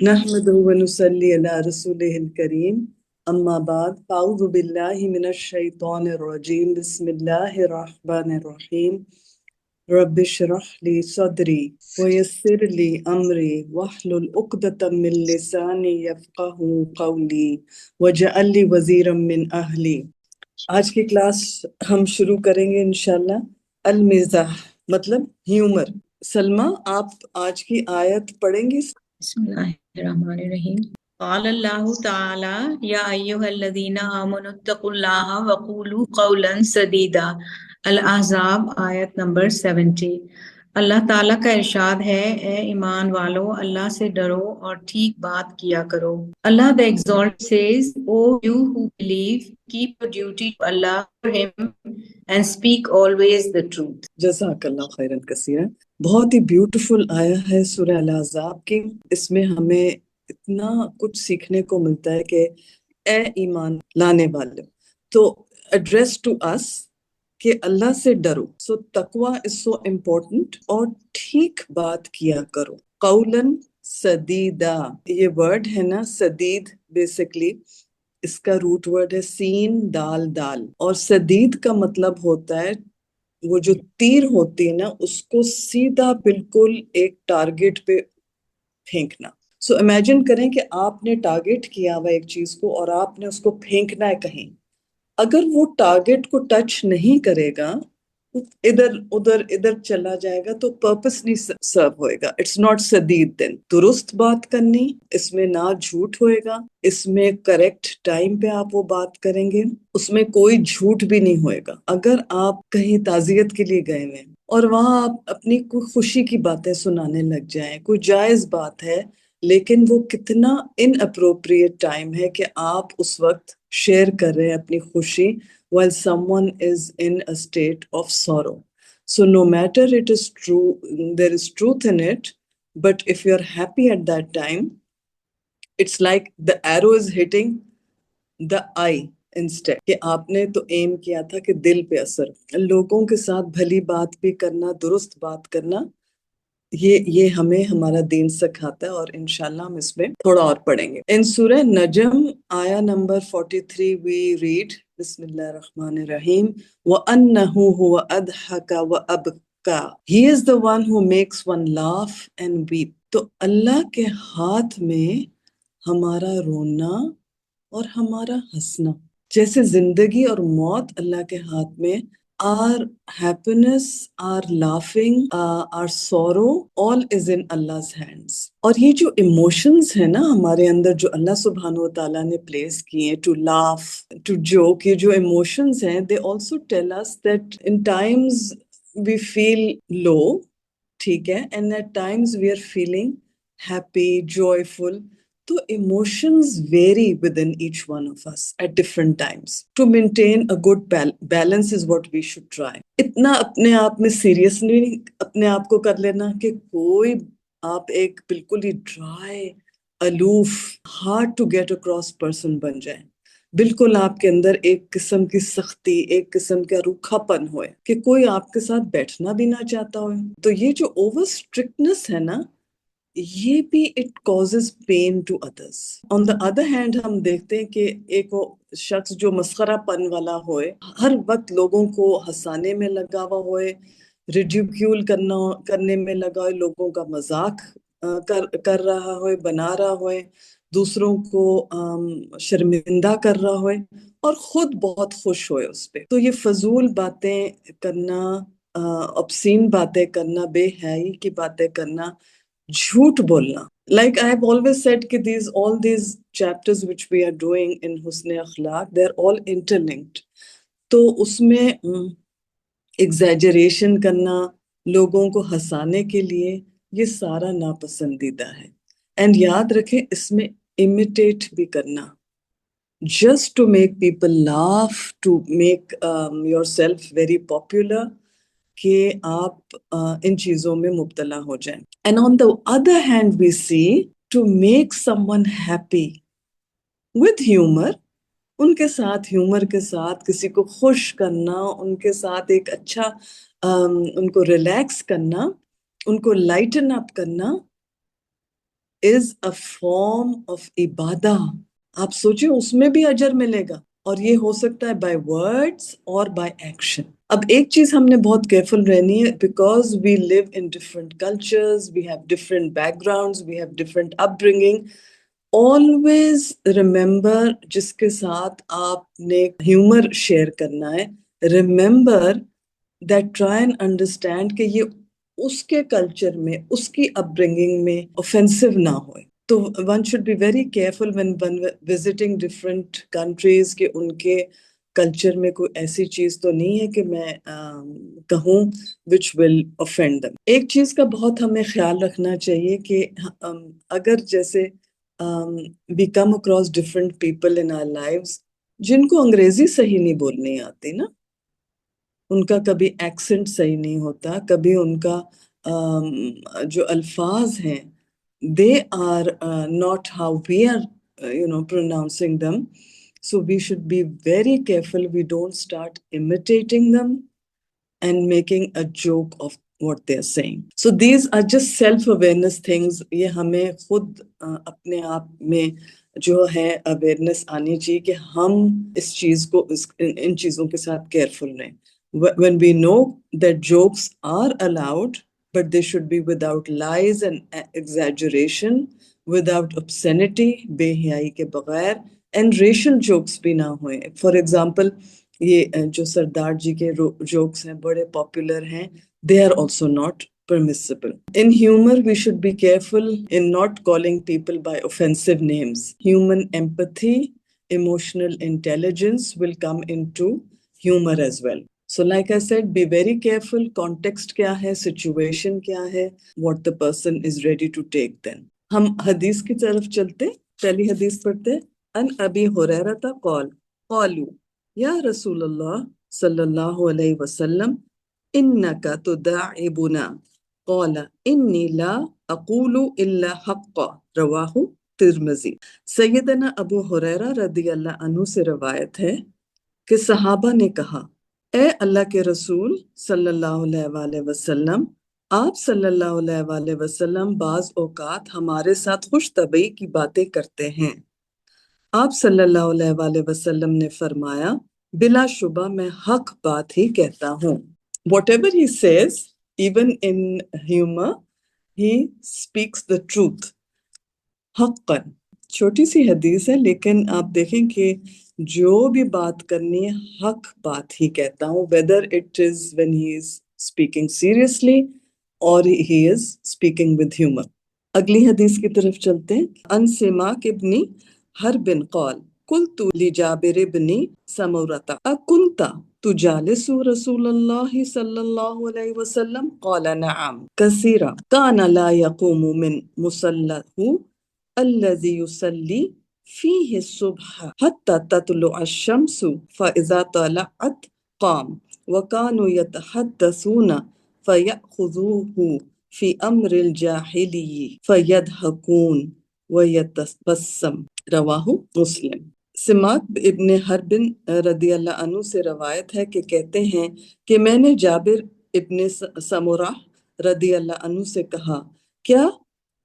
नहमदुहु व नुसल्ली अला रसूलिहिल करीम अम्मा बाद अऊज़ु बिल्लाहि मिनश शैतानिर रजीम बिस्मिल्लाहिर रहमानिर रहीम रब्बि इश्रह ली सदरी व यस्सिर ली अमरी वहलुल उक़दतम मिन लिसानी यफ़क़हू क़ौली वजअल ली वज़ीरम मिन अहली। आज की क्लास हम शुरू करेंगे इंशाल्लाह अल मिज़ाह मतलब ह्यूमर। सलमा, आप आज की आयत पढ़ेंगी? बिस्मिल्लाहिर्रहमानिर्रहीम। क़ाल अल्लाहु तआला या अय्युहल्लज़ीना आमनुत्तक़ुल्लाहा वक़ूलू क़ौलन सदीदा। अल अहज़ाब आयत नंबर 70। अल्लाह ताला का इरशाद है, ए ईमान वालो, अल्लाह से डरो और ठीक बात किया करो। Allah the exalted says, O you who believe, keep your duty to Allah for him and speak always the truth. जज़ाकल्लाह खैरन कसीरा। बहुत ही ब्यूटीफुल आया है सूरह अल अहज़ाब की। इसमें हमें इतना कुछ सीखने को मिलता है कि ए ईमान लाने वाले, तो एड्रेस टू अस कि अल्लाह से डरो। सो तकवा इज सो इम्पोर्टेंट और ठीक बात किया करो। कौलन सदीदा, ये वर्ड है ना सदीद, बेसिकली इसका रूट वर्ड है सीन दाल दाल, और सदीद का मतलब होता है वो जो तीर होती है ना उसको सीधा बिल्कुल एक टारगेट पे फेंकना। सो इमेजिन करें कि आपने टारगेट किया हुआ एक चीज को और आपने उसको फेंकना है कहीं। अगर वो टारगेट को टच नहीं करेगा, इधर उधर इधर चला जाएगा तो पर्पस नहीं सर्व होएगा। It's not सदीद। देन दुरुस्त बात करनी, इसमें ना झूठ होएगा, इसमें करेक्ट टाइम पे आप वो बात करेंगे, उसमें कोई झूठ भी नहीं होएगा। अगर आप कहीं ताजियत के लिए गए हैं और वहां आप अपनी कोई खुशी की बातें सुनाने लग जाएं, कोई जायज बात है, लेकिन वो कितना इनअप्रोप्रिएट टाइम है कि आप उस वक्त शेयर कर रहे हैं अपनी खुशी while someone is in a state of sorrow. So no matter it is true, there is truth in it, but if you're happy at that time, it's like the arrow is hitting the eye instead, कि आपने तो M किया था कि दिल पे असर। लोगों के साथ भली बात भी करना, दुरुस्त बात करना, ये हमें हमारा दीन सिखाता है और इंशाल्लाह हम इसमें थोड़ा और पढ़ेंगे। इन सूरह नजम आया नंबर 43 वी रीड बिस्मिल्लाहिर्रहमानिर्रहीम व अन्नहु हुवा अदहका व अबका, he is the one who makes one laugh and weep. तो अल्लाह के हाथ में हमारा रोना और हमारा हंसना, जैसे जिंदगी और मौत अल्लाह के हाथ में, our happiness, our laughing, our sorrow, all is in Allah's hands. और ये जो emotions है ना हमारे अंदर जो अल्लाह सुब्हान व ताला ने place किए, to laugh, to joke, ये जो emotions हैं, they also tell us that in times we feel low, ठीक है, and at times we are feeling happy, joyful. So emotions vary within each one of us at different times. To maintain a good balance is what we should try. इतना अपने आप में serious नहीं अपने आप को कर लेना कि कोई आप एक बिल्कुल ही dry, aloof, hard to get across person बन जाए। बिल्कुल आपके अंदर एक किस्म की सख्ती, एक किस्म का रूखापन होए कि कोई आपके साथ बैठना भी ना चाहता हो। तो ये जो ओवर स्ट्रिक्टनेस है ना, ये भी it causes pain to others. On the other hand हम देखते हैं कि एक वो शख्स जो मस्खरापन वाला होए, हर वक्त लोगों को हंसाने में लगा हुआ होए, रिड्यूक्यूल करने में लगा हो, लोगों का मजाक कर रहा होए, बना रहा होए, दूसरों को शर्मिंदा कर रहा होए और खुद बहुत खुश होए उस पे। तो ये फजूल बातें करना, ऑब्सीन बातें करना, बेहयाई की बातें करना, झूठ बोलना, like I have always said कि all these chapters which we are doing in Husn Akhlaq, they're all interlinked. तो उसमें exaggeration करना, लोगों को हंसाने के लिए, ये सारा नापसंदीदा है। एंड याद रखें इसमें imitate भी करना, just to make people laugh, to make yourself very popular, कि आप इन चीजों में मुब्तला हो जाएं। And on the other hand we see to make someone happy with humour, उनके साथ ह्यूमर के साथ किसी को खुश करना, उनके साथ एक अच्छा उनको रिलैक्स करना, उनको लाइटन अप करना, is a form of इबादा। आप सोचिए उसमें भी अजर मिलेगा, और ये हो सकता है बाय वर्ड्स और बाय एक्शन। अब एक चीज हमने बहुत केयरफुल रहनी है, because we live in different cultures, we have different backgrounds, we have different upbringing. Always remember, जिसके साथ आपने ह्यूमर शेयर करना है, remember that try and understand कि ये उसके कल्चर में, उसकी अपब्रिंगिंग में ऑफेंसिव ना हो। तो one should be very careful when one visiting different countries के उनके कल्चर में कोई ऐसी चीज तो नहीं है कि मैं कहूँ विच विल ऑफेंड देम। एक चीज का बहुत हमें ख्याल रखना चाहिए कि अगर जैसे we come across different people in our lives जिनको अंग्रेजी सही नहीं बोलनी आती ना, उनका कभी एक्सेंट सही नहीं होता, कभी उनका जो अल्फाज हैं they are not how we are pronouncing them, so we should be very careful we don't start imitating them and making a joke of what they're saying. So these are just self-awareness things. ये हमें खुद अपने आप में जो है awareness आनी चाहिए कि हम इस चीज को इन चीजों के साथ केयरफुल रहें. When we know that jokes are allowed, but they should be without lies and exaggeration, without obscenity, बेहयाई के बगैर, and racial jokes भी ना होए. For example, ये जो सरदार जी के जोक्स हैं बड़े पॉपुलर हैं, they are also not permissible. In humor, we should be careful in not calling people by offensive names. Human empathy, emotional intelligence will come into humor as well. So like I said, be very careful. Context क्या है, situation क्या है, what the person is ready to take then. हम हदीस की तरफ चलते, पहली हदीस पढ़ते. अन अबी हुरैरा क़ाल क़ालू या रसूलल्लाह सल्लल्लाहु अलैहि वसल्लम इन्नका तुदाइबुना क़ाल इन्नी ला अक़ूलु इल्ला हक़्क़ा रवाहु तिर्मिज़ी. सैयदना अबू हुरैरा रदियल्लाहु अन्हु से रवायत है कि सहाबा ने कहा, ए अल्लाह के रसूल सल्लल्लाहु अलैहि वसल्लम, आप सल्लल्लाहु अलैहि वसल्लम बाज औकात हमारे साथ खुश तबई की बातें करते हैं. आप सल्लल्लाहु अलैहि वसल्लम ने फरमाया, बिलाशुबा मैं हक बात ही कहता हूँ. Whatever he says, even in humor, he speaks the truth. हक़्क़न. छोटी सी हदीस है, लेकिन आप देखें कि जो भी बात करनी है हक बात ही कहता हूँ, whether it is when he is speaking seriously or he is speaking with humor. अगली हदीस की तरफ चलते हैं. अन सिमाक इब्नी हरबिन क़ाल कुल्तु लिजाबिर इब्नी समूरता अकुंता तुजालिसु रसूलल्लाहि सल्लल्लाहु अलैहि वसल्लम क़ाल नअम कसीरा काना ला यक़ूमु मिन मुसल्लहु अल्लज़ी युसल्ली फीहि सुब्ह हत्ता ततलुअ अश-शम्सु फ़इज़ा तलअत क़ाम व कानू यतहद्दसूना फ़यअख़ुज़ूहु फ़ी अम्रिल जाहिलिय्य फ़यदहकून व यतबस्सम रवाहु मुस्लिम. सिमाक इब्न हरबिन रदियल्लाहु अन्हु से रवायत है कि कहते हैं कि मैंने जाबिर इब्न समुरा रदियल्लाहु अन्हु से कहा, क्या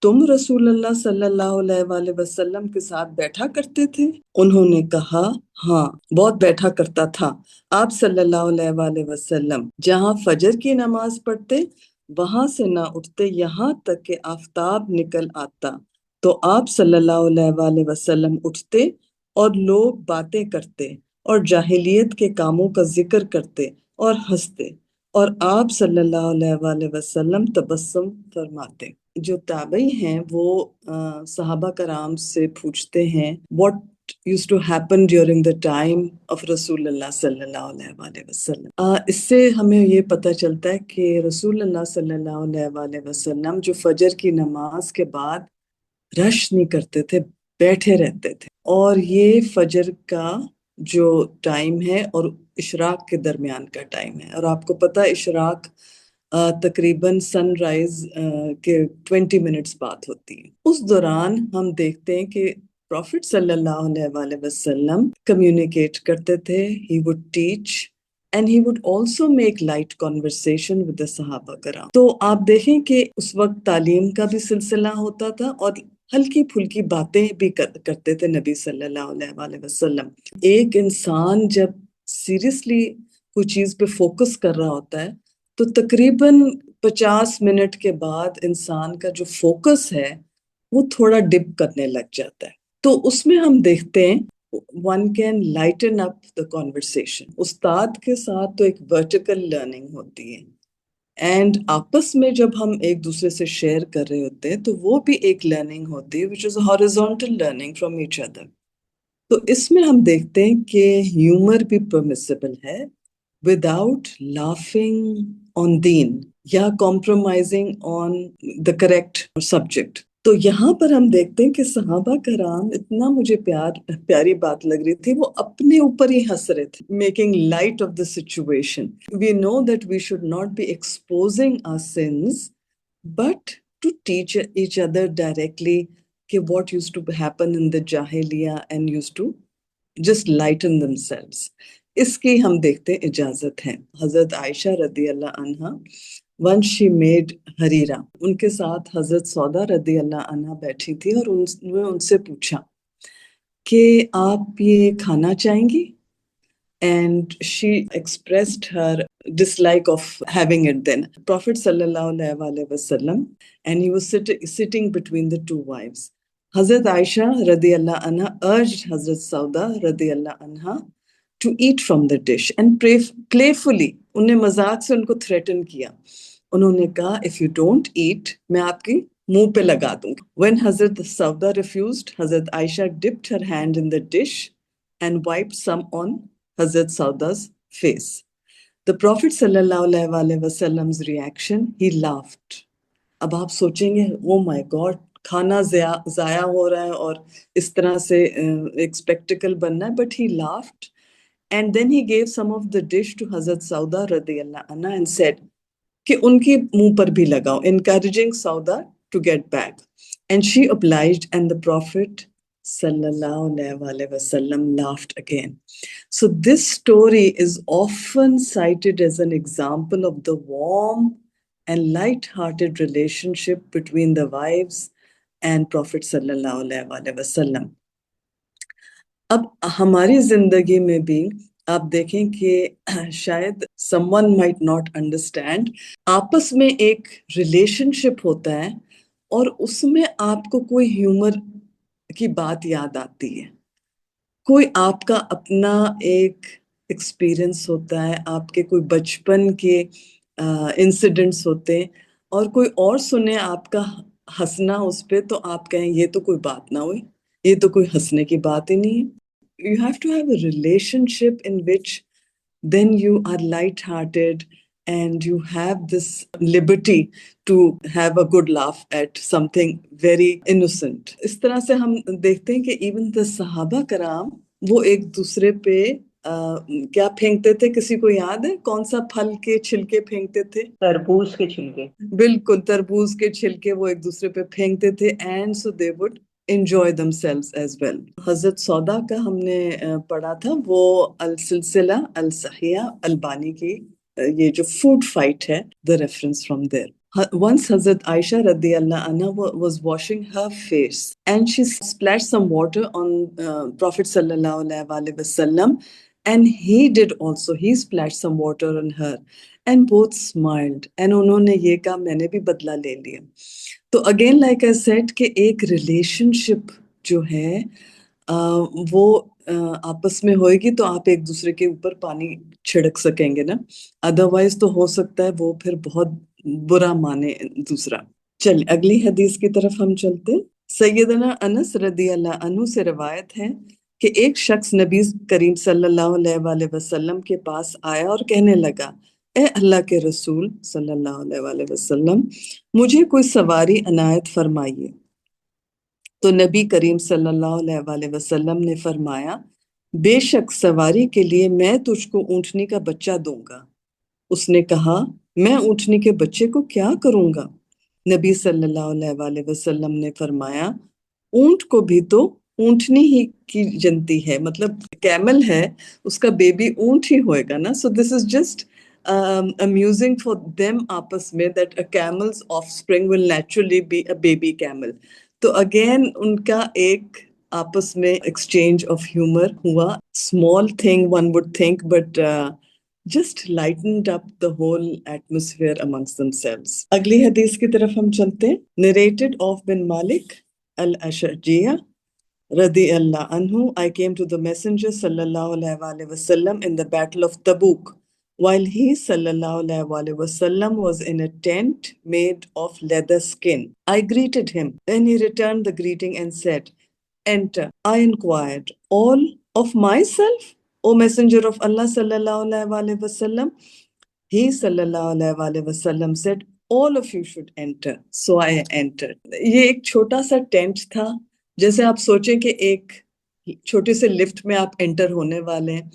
तुम रसूलुल्लाह सल्लल्लाहु अलैहि वसल्लम के साथ बैठा करते थे? उन्होंने कहा, हाँ, बहुत बैठा करता था. आप सल्लल्लाहु अलैहि वसल्लम जहाँ फजर की नमाज पढ़ते वहां से ना उठते यहाँ तक कि आफताब निकल आता, तो आप सल्लल्लाहु अलैहि वसल्लम उठते और लोग बातें करते और जाहिलियत के कामों का जिक्र करते और हंसते, और आप सल्लल्लाहु अलैहि वसल्लम तबस्सुम फरमाते. जो ताबई हैं वो सहाबा कराम से पूछते हैं what used to happen during the time of रसूलुल्लाह सल्लल्लाहु अलैहि वसल्लम. इससे हमें ये पता चलता है कि रसूलुल्लाह सल्लल्लाहु अलैहि वसल्लम जो फजर की नमाज के बाद रश नहीं करते थे, बैठे रहते थे. और ये फजर का जो टाइम है और इशराक के दरमियान का टाइम है, और आपको पता है इशराक तकरीबन सनराइज के 20 मिनट्स बाद होती है. उस दौरान हम देखते हैं कि प्रॉफिट सल्लल्लाहु अलैहि वसल्लम कम्युनिकेट करते थे. He would teach and he would also make light conversation with the सहाबा कराम. तो आप देखें कि उस वक्त तालीम का भी सिलसिला होता था और हल्की फुल्की बातें भी करते थे नबी सल्लल्लाहु अलैहि वसल्लम। एक इंसान जब सीरियसली कोई चीज पे फोकस कर रहा होता है तो तकरीबन 50 मिनट के बाद इंसान का जो फोकस है वो थोड़ा डिप करने लग जाता है। तो उसमें हम देखते हैं one can lighten up the conversation. उस्ताद के साथ तो एक वर्टिकल लर्निंग होती है, एंड आपस में जब हम एक दूसरे से शेयर कर रहे होते हैं तो वो भी एक लर्निंग होती है, which is horizontal learning from each other. तो इसमें हम देखते हैं कि ह्यूमर भी परमिसिबल है विदाउट लाफिंग ऑन दीन या compromising on the correct subject. तो यहाँ पर हम देखते हैं कि सहाबा कराम, इतना मुझे प्यारी बात लग रही थी, वो अपने ऊपर ही हंस रहे थे, making light of the situation. We know that we should not be exposing our sins, but to teach each other directly कि what used to happen in the Jahiliya and used to just lighten themselves. इसकी हम देखते हैं इजाजत है। हजरत आयशा रदी अल्लाह अन्हा, once she made हरीरा, उनके साथ हजरत सौदा रदी अल्लाह अन्हा बैठी थी और उन्होंने उनसे पूछा कि आप ये खाना चाहेंगी? And she expressed her dislike of having it then. Prophet sallallahu alaihi wasallam, and he was sitting between the two wives. Hazrat Aisha radiallahu anha urged Hazrat Sauda radiallahu anha to eat from the dish and playfully उन्हें मजाक से उनको threaten किया। उन्होंने कहा, if you don't eat, मैं आपकी मुंह पे लगा दूंगी। When Hazrat Sauda refused, Hazrat Aisha dipped her hand in the dish and wiped some on Hazrat Sauda's face. The Prophet sallallahu alaihi wasallam's reaction, he laughed. अब आप सोचेंगे, oh my God, खाना ज़ाया हो रहा है और इस तरह से एक स्पेक्टिकल बनना है, but he laughed and then he gave some of the dish to Hazrat Sauda radiyallahu anha and said कि उनके मुंह पर भी लगाओ, encouraging Sauda to get back. And she obliged, and the Prophet sallallahu alaihi wasallam laughed again. So this story is often cited as an example of the warm and light-hearted relationship between the wives and Prophet sallallahu alaihi wasallam. अब हमारी जिंदगी में भी आप देखें कि शायद someone might not understand, आपस में एक रिलेशनशिप होता है और उसमें आपको कोई ह्यूमर की बात याद आती है, कोई आपका अपना एक एक्सपीरियंस होता है, आपके कोई बचपन के इंसिडेंट्स होते हैं और कोई और सुने आपका हंसना उस पे, तो आप कहें ये तो कोई बात ना हुई, ये तो कोई हंसने की बात ही नहीं है। You have to have a relationship in which then you are light-hearted and you have this liberty to have a good laugh at something very innocent. इस तरह से हम देखते हैं कि even the सहाबा कराम, वो एक दूसरे पे क्या फेंकते थे? किसी को याद है कौन सा फल के छिलके फेंकते थे? तरबूज के छिलके। बिल्कुल, तरबूज के छिलके वो एक दूसरे पे फेंकते थे, and so they would enjoy themselves as well. हजरत सौदा का हमने पढ़ा था, वो अल सिलसिला अल सहिया अलबानी की ये जो फूड फाइट है, the reference from there. Once Hazrat Aisha radiyallahu anha was washing her face and she splashed some water on Prophet sallallahu alaihi wasallam, and he did also, he splashed some water on her and both smiled and उन्होंने ये कहा मैंने भी बदला ले लिया। तो again like I said कि एक रिलेशनशिप जो है वो आपस में होएगी तो आप एक दूसरे के ऊपर पानी छिड़क सकेंगे ना, अदरवाइज तो हो सकता है वो फिर बहुत बुरा माने दूसरा। चलिए अगली हदीस की तरफ हम चलते। सैयदना अनस रदियल्लाहु अन्हु से रिवायत है कि एक शख्स नबी करीम सल्लल्लाहु अलैहि वसल्लम के पास आया और कहने लगा, ए अल्लाह के रसूल सल्लल्लाहु अलैहि वसल्लम, मुझे कोई सवारी अनायत फरमाइए। तो नबी करीम सल्लल्लाहु अलैहि वसल्लम ने फरमाया, बेशक सवारी के लिए मैं तुझको ऊंटनी का बच्चा दूंगा। उसने कहा, मैं ऊंटनी के बच्चे को क्या करूंगा? नबी सल्लल्लाहु अलैहि वसल्लम ने फरमाया, ऊंट को भी तो ऊंटनी ही की जनती है, मतलब कैमल है, उसका बेबी ऊंट ही होएगा ना। So this is just amusing for them आपस में, that a camel's offspring will naturally be a baby camel. तो अगेन उनका एक आपस में एक्सचेंज ऑफ ह्यूमर हुआ. Small thing one would think, but just lightened up the whole atmosphere amongst themselves. अगली हदीस की तरफ हम चलते हैं. Narrated of bin Malik al-Ashajiyah radiyallahu anhu, I came to the Messenger sallallahu alaihi wasallam in the battle of Tabuk, while he sallallahu alaihi wasallam was in a tent made of leather skin. I greeted him. Then he returned the greeting and said, "Enter." I inquired, "All of myself, O Messenger of Allah sallallahu alaihi wasallam?" He sallallahu alaihi wasallam said, "All of you should enter." So I entered. ये एक छोटा सा tent था. जैसे आप सोचें कि एक छोटे से लिफ्ट में आप एंटर होने वाले हैं,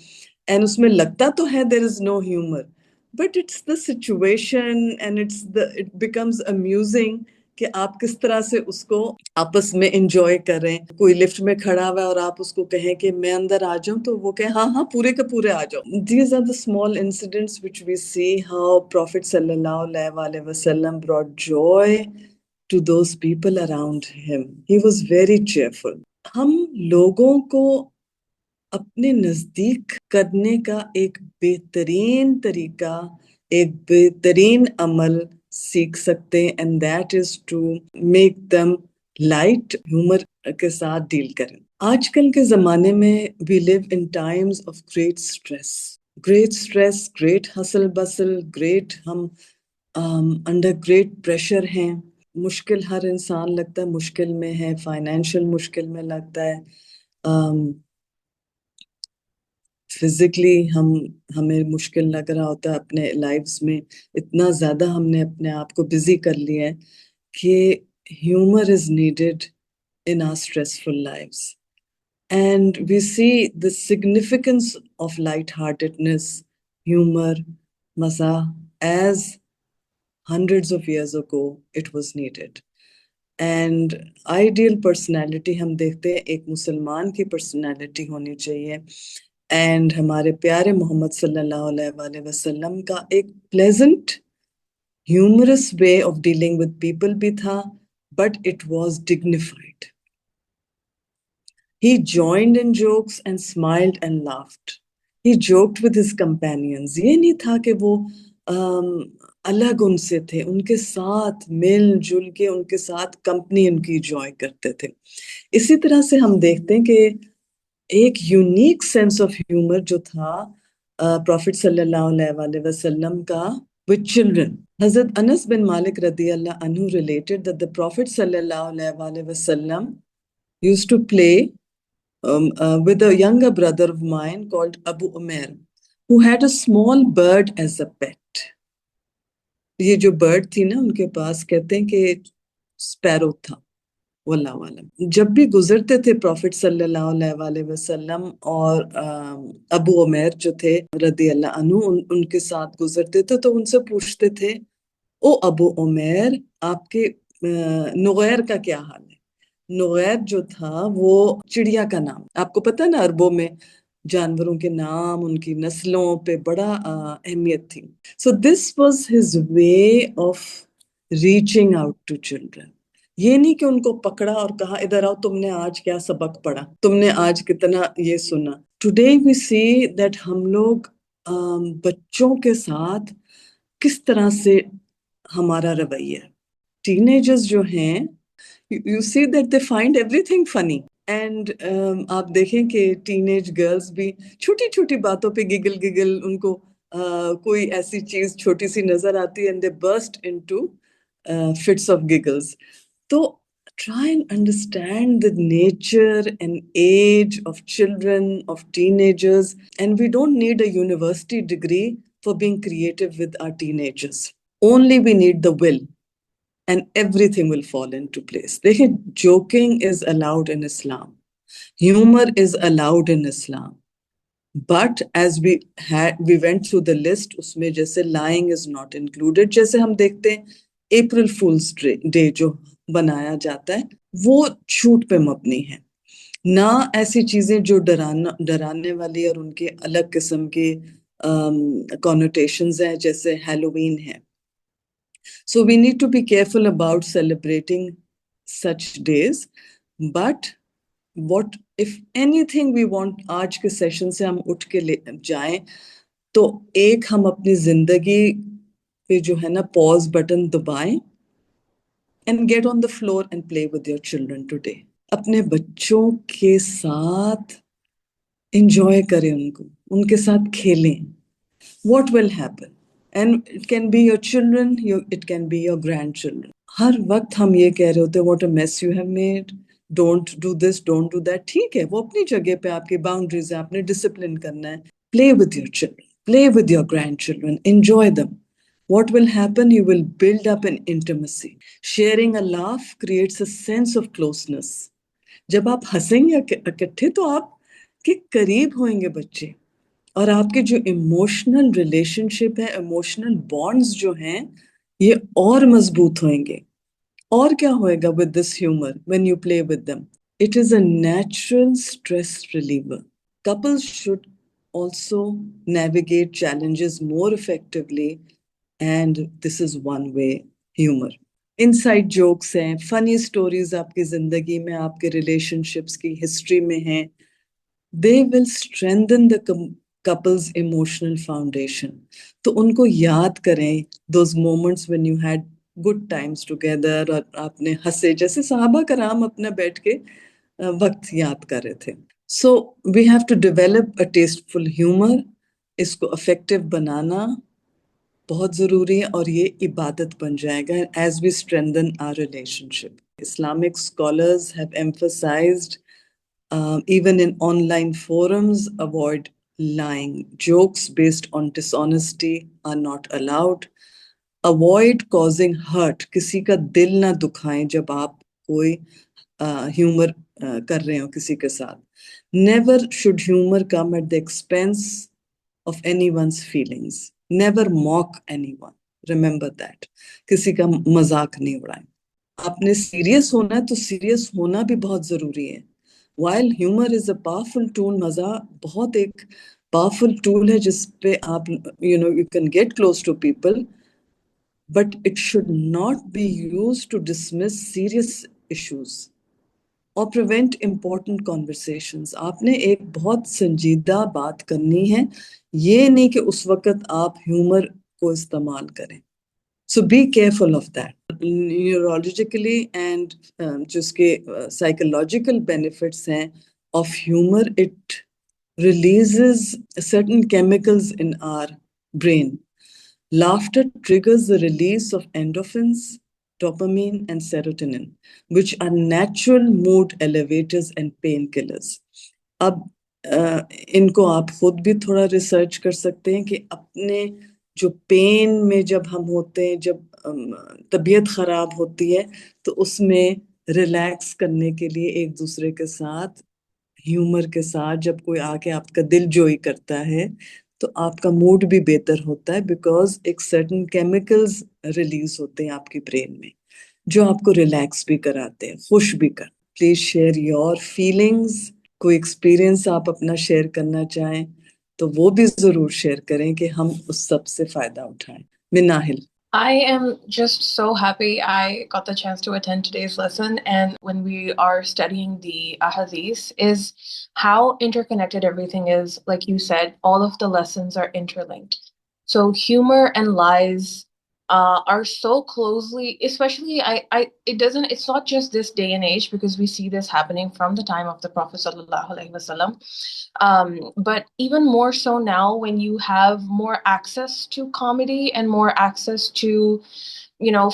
एंड उसमें लगता तो है there is no humour, but it's the situation and it becomes amusing कि आप किस तरह से उसको आपस में एंजॉय करें. कोई लिफ्ट में खड़ा हुआ है और आप उसको कहें कि मैं अंदर आ जाऊं, तो वो कहे हाँ हाँ पूरे के पूरे आ जाओ. These are the small incidents which we see how Prophet sallallahu alaihi wasallam brought joy to those people around him. He was very cheerful. हम लोगों को अपने नजदीक करने का एक बेहतरीन तरीका, एक बेहतरीन अमल सीख सकते हैं, and that is to make them light humour के साथ डील करें. आजकल के जमाने में we live in times of great stress, great hustle bustle, great हम अंडर ग्रेट प्रेशर हैं. मुश्किल हर इंसान लगता है मुश्किल में है, फाइनेंशियल मुश्किल में लगता है, फिजिकली हमें मुश्किल लग रहा होता है. अपने लाइफ्स में इतना ज्यादा हमने अपने आप को बिजी कर लिया है कि humour is needed in our stressful lives. And we see the significance of lightheartedness, humor, mazah, as hundreds of years ago it was needed. And ideal personality हम देखते हैं एक मुसलमान की personality होनी चाहिए. एंड हमारे प्यारे मोहम्मद सल्लल्लाहु अलैहि वसल्लम का एक pleasant humorous way of dealing with people भी था, but it was dignified. He joined in jokes and smiled and laughed. He joked with his companions. ये नहीं था कि वो अलग उनसे थे, उनके साथ मिलजुल के उनके साथ कंपनी उनकी एंजॉय करते थे. इसी तरह से हम देखते हैं कि एक यूनिक सेंस ऑफ ह्यूमर जो था प्रॉफिट सल्लल्लाहु अलैहि वसल्लम का विद चिल्ड्रन. हजरत अनस बिन मालिक रदियल्लाहु अन्हु रिलेटेड दैट द प्रॉफिट सल्लल्लाहु अलैहि वसल्लम used to play with a younger brother of mine called Abu Umair, who had a small bird as a pet. ये जो बर्ड थी ना उनके पास, कहते हैं कि स्पैरो था. वल्लाहु आलम. जब भी गुजरते थे प्रॉफिट सल्लल्लाहु अलैहि वसल्लम और अबू उमैर जो थे रदी अल्लाह अन्हु उनके साथ गुजरते थे, तो उनसे पूछते थे, ओ अबू उमैर, आपके नुगैर का क्या हाल है? नुगैर जो था वो चिड़िया का नाम. आपको पता है ना, अरबों में जानवरों के नाम, उनकी नस्लों पे बड़ा अहमियत थी. So this was his way of reaching out to children. ये नहीं कि उनको पकड़ा और कहा इधर आओ, तुमने आज क्या सबक पढ़ा, तुमने आज कितना ये सुना. टुडे वी सी दैट हम लोग बच्चों के साथ किस तरह से हमारा रवैया. टीनेजर्स जो हैं, you see that they find everything funny. And आप देखें कि टीनेज गर्ल्स भी छोटी छोटी बातों पे गिगल उनको कोई ऐसी चीज छोटी सी नजर आती है, and they burst into fits of giggles. तो try and understand the nature and age of children, of teenagers, and we don't need a university degree for being creative with our teenagers. Only we need the will, and everything will fall into place. देखिए, joking is allowed in Islam. Humor is allowed in Islam. But as we went through the list, उसमें जैसे lying is not included. जैसे हम देखते हैं April Fool's Day जो बनाया जाता है, वो झूठ पे मबनी है ना. ऐसी चीजें जो डराने वाली और उनके अलग किस्म के connotations हैं, जैसे Halloween है. So we need to be careful about celebrating such days. But what if anything we want, आज के सेशन से हम उठ के ले जाएं तो एक हम अपनी जिंदगी पे जो है ना पॉज बटन दबाएं and get on the floor and play with your children today. अपने बच्चों के साथ enjoy करें उनको, उनके साथ खेलें. What will happen? And it can be your children, it can be your grandchildren. हर वक्त हम ये कह रहे होते हैं what a mess you have made, don't do this, don't do that. ठीक है, वो अपनी जगह पे आपकी boundaries है, आपने discipline करना है. Play with your children, play with your grandchildren, enjoy them. What will happen? You will build up an intimacy. Sharing a laugh creates a sense of closeness. जब आप हंसेंगे इकट्ठे तो आप के करीब होंगे बच्चे, और आपके जो इमोशनल रिलेशनशिप है, इमोशनल बॉन्ड्स जो हैं, ये और मजबूत होंगे. और क्या होएगा with this humor when you play with them? It is a natural stress reliever. Couples should also navigate challenges more effectively, and this is one way humor. Inside jokes हैं, funny stories आपकी जिंदगी में, आपके relationships की history में हैं. They will strengthen the couple's emotional foundation. तो उनको याद करें those moments when you had good times together, और आपने हंसे, जैसे सहाबा कराम अपना बैठ के वक्त याद कर रहे थे. So we have to develop a tasteful humor. इसको effective बनाना बहुत जरूरी है, और ये इबादत बन जाएगा as we strengthen our relationship. Islamic scholars have emphasized even in online forums, avoid lying. Jokes based on dishonesty are not allowed. Avoid causing hurt. किसी का दिल ना दुखाएं जब आप कोई humor कर रहे हो किसी के साथ. Never should humor come at the expense of anyone's feelings. Never mock anyone. Remember that. किसी का मजाक नहीं उड़ाएं. आपने सीरियस होना है तो सीरियस होना भी बहुत जरूरी है. While humor is a powerful tool, मजा बहुत एक powerful tool है जिस पे आप you can get close to people, but it should not be used to dismiss serious issues or prevent important conversations. आपने एक बहुत संजीदा बात करनी है, ये नहीं कि उस वक्त आप ह्यूमर को इस्तेमाल करें. So be careful of that. Neurologically and जिसके psychological benefits हैं of humor, it releases certain chemicals in our brain. Laughter triggers the release of endorphins, dopamine, and serotonin, which are natural mood elevators and painkillers. अब इनको आप खुद भी थोड़ा research कर सकते हैं कि अपने जो पेन में जब हम होते हैं, जब तबीयत खराब होती है, तो उसमें रिलैक्स करने के लिए एक दूसरे के साथ ह्यूमर के साथ जब कोई आके आपका दिल जोई करता है तो आपका मूड भी बेहतर होता है, बिकॉज एक सर्टेन केमिकल्स रिलीज होते हैं आपकी ब्रेन में जो आपको रिलैक्स भी कराते हैं, खुश भी कर. Please share your feelings. कोई एक्सपीरियंस आप अपना शेयर करना चाहें तो वो भी जरूर शेयर करें कि हम उस सब से फायदा उठाएं. Minahil. I am just so happy I got the chance to attend today's lesson. And when we are studying the ahadith, is how interconnected everything is. Like you said, all of the lessons are interlinked. So humor and lies are so closely, especially it's not just this day and age, because we see this happening from the time of the Prophet sallallahu alaihi wasallam. But even more so now, when you have more access to comedy and more access to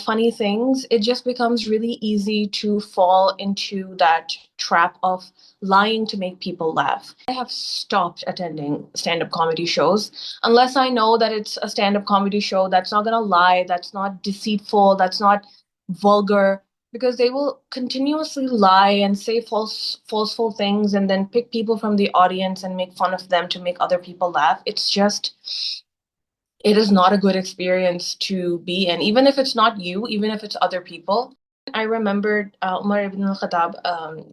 funny things, it just becomes really easy to fall into that trap of lying to make people laugh. I have stopped attending stand-up comedy shows unless I know that it's a stand-up comedy show that's not gonna lie, that's not deceitful, that's not vulgar, because they will continuously lie and say falseful things and then pick people from the audience and make fun of them to make other people laugh. It is not a good experience to be in, even if it's not you, even if it's other people. I remembered Umar ibn al-Khattab,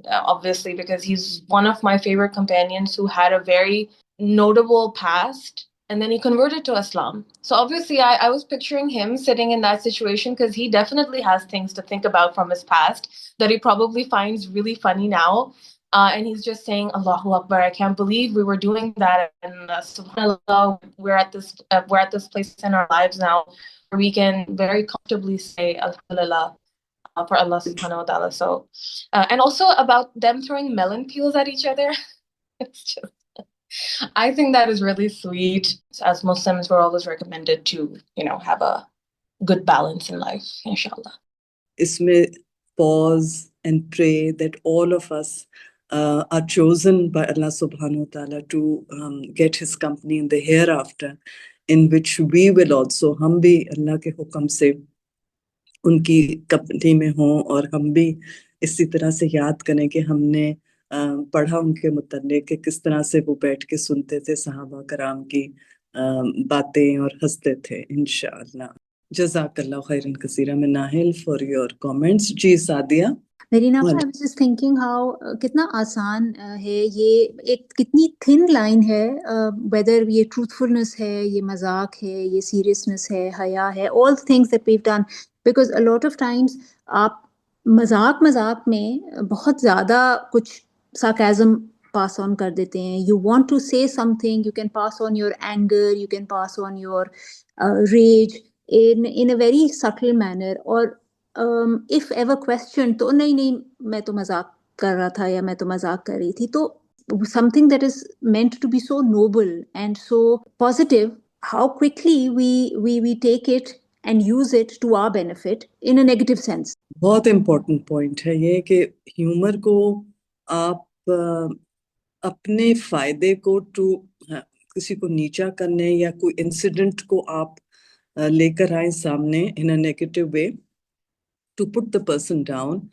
obviously, because he's one of my favorite companions who had a very notable past and then he converted to Islam. So obviously I was picturing him sitting in that situation because he definitely has things to think about from his past that he probably finds really funny now. And he's just saying, Allahu Akbar, I can't believe we were doing that. And subhanAllah, we're at this place in our lives now where we can very comfortably say Alhamdulillah for Allah subhanahu wa ta'ala. So, and also about them throwing melon peels at each other. It's just, I think that is really sweet. As Muslims, we're always recommended to, have a good balance in life, inshallah. Isme pause and pray that all of us are chosen by Allah subhanahu wa ta'ala to get his company in the hereafter, in which we will also, हम भी अल्लाह के हुक्म से उनकी company में हों और हम भी इसी तरह से याद करें कि हमने पढ़ा उनके मुतल्लिक़ कि किस तरह से वो बैठ के सुनते थे सहाबा कराम की बातें और हंसते थे इंशाअल्लाह। जज़ाकल्लाह खैरन कसीरा में नाहिल फॉर योर कमेंट्स। जी Sadia. Marina, I was just thinking how कितना आसान है ये, एक कितनी थिन लाइन है, वेदर ये ट्रूथफुलनेस है, ये मजाक है, ये सीरियसनेस है, हया है, all things that we have done, because a lot of times आप मजाक में बहुत ज़्यादा कुछ sarcasm पास ऑन कर देते हैं. You want to say something, you can pass on your anger, you can pass on your rage in a very subtle manner. और if ever question, तो नहीं मैं तो मजाक कर रहा था या मैं तो मजाक कर रही थी. तो something that is meant to be so noble and so positive, how quickly we take it and use it to our benefit in a negative sense. बहुत इम्पोर्टेंट पॉइंट है ये कि ह्यूमर को आप अपने फायदे को किसी को नीचा करने या कोई इंसिडेंट को आप लेकर आए सामने in a negative way to put the person down.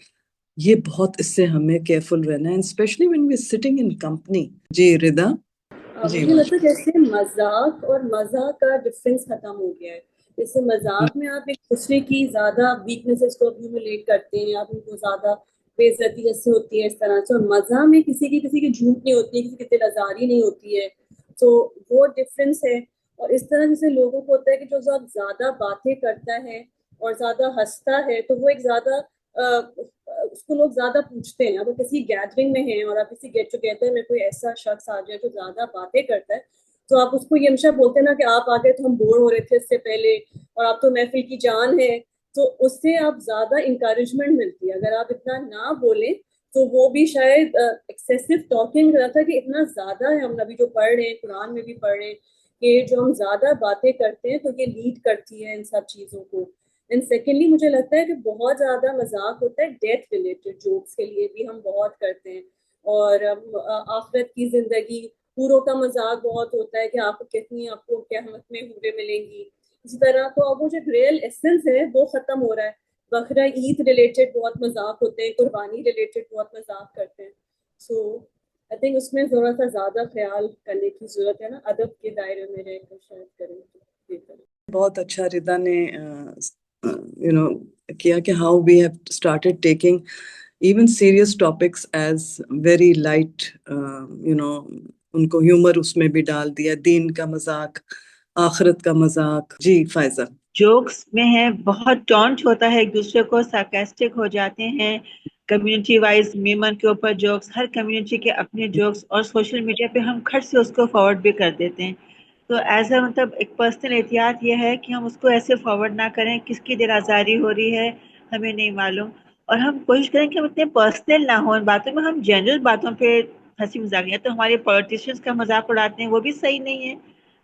ये बहुत, इससे हमें केयरफुल रहना है, especially when we are sitting in company. जी रिदा. मुझे लगता है जैसे मजाक और मजा का डिफरेंस खत्म हो गया है. जैसे मजाक में आप एक दूसरे की ज्यादा वीकनेसेस को ह्यूमिलेट करते हैं, आप उनको ज्यादा बेइज्जती जैसे होती है इस तरह से. और मजा में किसी की झूठ नहीं होती है, किसी की दिलआजारी नहीं होती है. तो वो डिफरेंस है. और इस तरह जैसे लोगों को होता है कि जो ज्यादा बातें करता है और ज्यादा हंसता है तो वो एक ज्यादा उसको लोग ज्यादा पूछते हैं. अगर किसी गैदरिंग में हैं और आप किसी गेट टुगेदर में कोई ऐसा शख्स आ जाए जो ज्यादा बातें करता है तो आप उसको ये हमेशा बोलते हैं ना कि आप आ गए तो हम बोर हो रहे थे इससे पहले और आप तो महफिल की जान है. तो उससे आप ज्यादा इंकरेजमेंट मिलती है. अगर आप इतना ना बोले तो वो भी शायद एक्सेसिव टॉकिंग रहता है कि इतना ज्यादा है. हम अभी जो पढ़ रहे हैं, कुरान में भी पढ़ रहे हैं कि जो हम ज्यादा बातें करते हैं तो ये लीड करती है इन सब चीजों को. एंड सेकेंडली मुझे लगता है कि बहुत ज्यादा मजाक होता है डेथ रिलेटेड जोक्स के लिए भी हम बहुत करते हैं. और आखिरत की जिंदगी पूरों का मजाक बहुत होता है कि आपको क़यामत में हूरें मिलेंगी. इसी तरह तो अब वो जो रियल एसेंस है वो खत्म हो रहा है. बकरा ईद रिलेटेड बहुत मजाक होते हैं, कुर्बानी रिलेटेड बहुत मजाक करते हैं. सो आई थिंक उसमें थोड़ा सा ज्यादा ख्याल करने की जरूरत है ना, अदब के दायरे में रहकर शायद करें. बहुत अच्छा रिदा ने किया कि how we have started taking even serious topics as very light, उनको ह्यूमर उसमें भी डाल दिया, दीन का मजाक, आखिरत का मजाक. जी फायजा. जोक्स में है बहुत टॉन्ट होता है, एक दूसरे को सार्कास्टिक हो जाते हैं. कम्युनिटी वाइज मीमन के ऊपर जोक्स, हर कम्युनिटी के अपने जोक्स, और सोशल मीडिया पे हम खट से उसको फॉरवर्ड भी कर देते हैं. तो एज अ मतलब एक पर्सनल एहतियात ये है कि हम उसको ऐसे फॉरवर्ड ना करें, किसकी दिल आज़ारी हो रही है हमें नहीं मालूम. और हम कोशिश करें कि हम इतने पर्सनल ना हो इन बातों में, हम जनरल बातों पे हंसी मजाक, या तो हमारे पॉलिटिशियंस का मजाक उड़ाते हैं, वो भी सही नहीं है.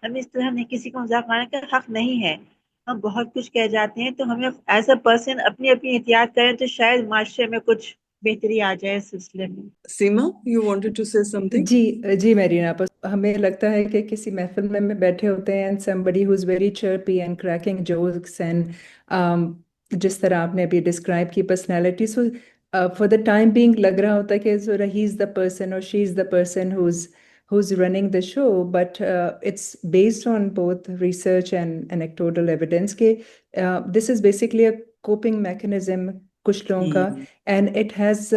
हमें इस तरह नहीं, किसी का मजाक उड़ाने का हक नहीं है. हम बहुत कुछ कह जाते हैं, तो हमें एज अ पर्सन अपनी एहतियात करें तो शायद माशरे में कुछ बेहतरी आ जाए इस सिलसिले में. Seema, you wanted to say something? जी मेरीना, बस हमें लगता है कि किसी महफिल में बैठे होते हैं and somebody who's very chirpy and cracking jokes and जिस तरह आपने अभी डिस्क्राइब की personality, so for the time being लग रहा होता है कि ही इज़ द पर्सन और she is the person who's running the show, but it's based on both research and anecdotal evidence. This is basically a coping mechanism कुछ लोगों का, and it has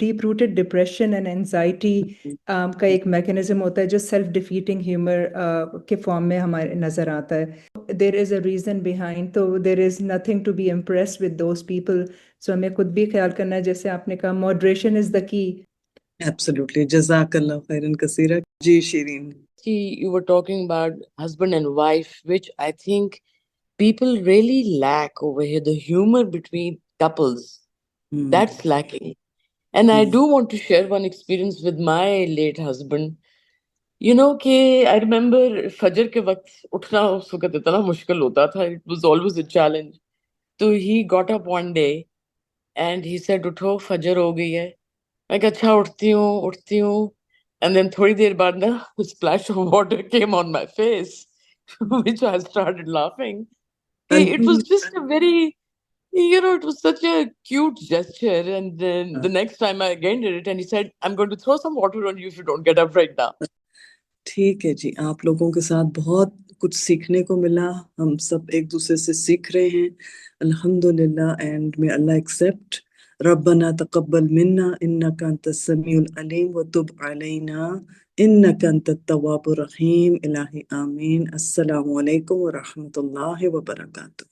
deep rooted depression and anxiety का एक mechanism होता है जो self defeating humour के form में हमारे नज़र आता है। There is a reason behind, तो there is nothing to be impressed with those people. So हमें खुद भी ख्याल करना है, जैसे आपने कहा moderation is the key. Absolutely, जज़ाकल्लाह खैरन कसीरा। जी Shirin. You were talking about husband and wife, which I think people really lack over here. The humor between couples, that's lacking. And I do want to share one experience with my late husband. You know, I remember Fajr के वक्त उठना उस वक्त इतना मुश्किल होता था. It was always a challenge. So he got up one day and he said, उठो फजर हो गई है. मैं कहा अच्छा उठती हूँ. And then थोड़ी देर बाद ना a splash of water came on my face, which I started laughing. It was just a very, it was such a cute gesture. And then the next time I again did it, and he said, I'm going to throw some water on you if you don't get up right now. ठीक है जी, आप लोगों के साथ बहुत कुछ सीखने को मिला, हम सब एक दूसरे से सीख रहे हैं अल्हम्दुलिल्लाह। And may Allah accept. रब्बना तक़ब्बल मिन्ना इन्नका अंतस समीउल अलीम व तुब अलैना इन्नका अंतत तव्वाबुर रहीम। इलाही आमीन। अस्सलामु अलैकुम व रहमतुल्लाहि व बरकातुहू।